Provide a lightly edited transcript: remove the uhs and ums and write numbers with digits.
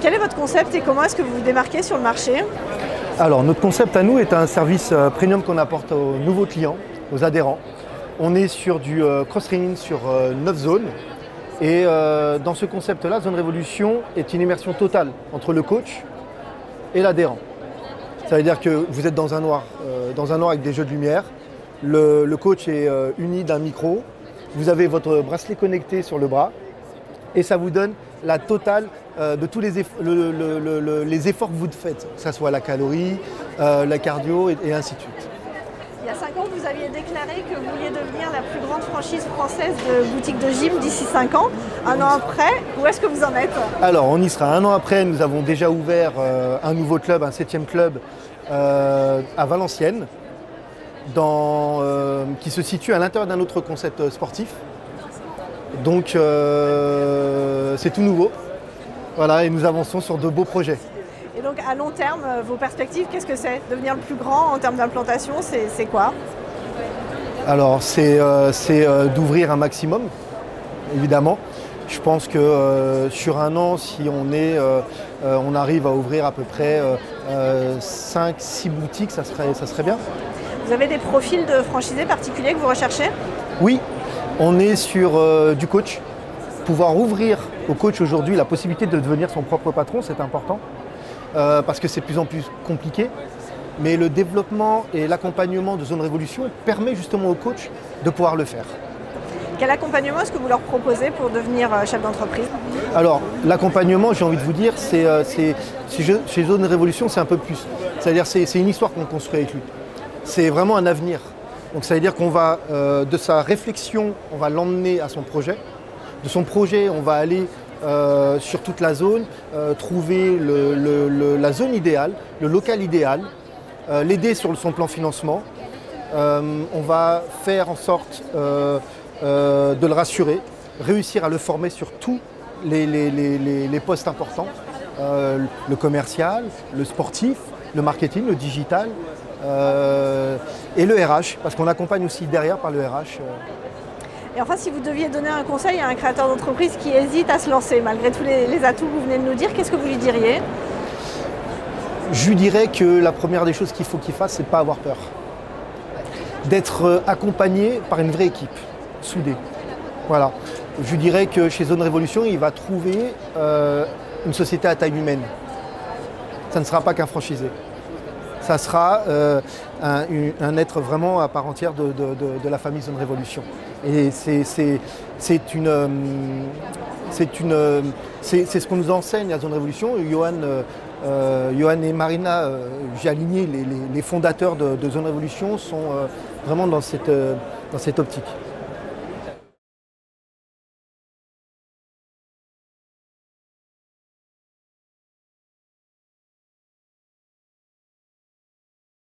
Quel est votre concept et comment est-ce que vous vous démarquez sur le marché? Alors, notre concept à nous est un service premium qu'on apporte aux nouveaux clients, aux adhérents. On est sur du cross-training sur 9 zones. Et dans ce concept-là, Zone Révolution est une immersion totale entre le coach et l'adhérent. Ça veut dire que vous êtes dans un noir avec des jeux de lumière. Le coach est uni d'un micro. Vous avez votre bracelet connecté sur le bras. Et ça vous donne la totale de tous les efforts que vous faites, que ce soit la calorie, la cardio et ainsi de suite. Il y a 5 ans, vous aviez déclaré que vous vouliez devenir la plus grande franchise française de boutiques de gym d'ici 5 ans. Un an après, où est-ce que vous en êtes? Alors, on y sera. Un an après, nous avons déjà ouvert un nouveau club, un 7e club à Valenciennes, qui se situe à l'intérieur d'un autre concept sportif. Donc, c'est tout nouveau. Voilà, et nous avançons sur de beaux projets. Et donc, à long terme, vos perspectives, qu'est-ce que c'est? Devenir le plus grand en termes d'implantation, c'est quoi? Alors, c'est d'ouvrir un maximum, évidemment. Je pense que sur un an, si on arrive à ouvrir à peu près 5-6 boutiques, ça serait bien. Vous avez des profils de franchisés particuliers que vous recherchez? Oui, on est sur du coach. Pouvoir ouvrir au coach aujourd'hui la possibilité de devenir son propre patron, c'est important. Parce que c'est de plus en plus compliqué. Mais le développement et l'accompagnement de Zone Révolution permet justement au coach de pouvoir le faire. Quel accompagnement est-ce que vous leur proposez pour devenir chef d'entreprise? Alors, l'accompagnement, j'ai envie de vous dire, chez Zone Révolution, c'est un peu plus. C'est-à-dire c'est une histoire qu'on construit avec lui. C'est vraiment un avenir. Donc ça veut dire qu'on va, de sa réflexion, on va l'emmener à son projet. De son projet, on va aller sur toute la zone, trouver la zone idéale, le local idéal, l'aider sur son plan financement. On va faire en sorte de le rassurer, réussir à le former sur tous les postes importants, le commercial, le sportif, le marketing, le digital et le RH, parce qu'on accompagne aussi derrière par le RH. Et enfin, si vous deviez donner un conseil à un créateur d'entreprise qui hésite à se lancer, malgré tous les atouts que vous venez de nous dire, qu'est-ce que vous lui diriez? Je lui dirais que la première des choses qu'il faut qu'il fasse, c'est de ne pas avoir peur. D'être accompagné par une vraie équipe, soudée. Voilà. Je lui dirais que chez Zone Révolution, il va trouver une société à taille humaine. Ça ne sera pas qu'un franchisé. Ça sera un être vraiment à part entière de la famille Zone Révolution. Et c'est ce qu'on nous enseigne à Zone Révolution. Johan et Marina, j'ai aligné les fondateurs de Zone Révolution, sont vraiment dans cette optique.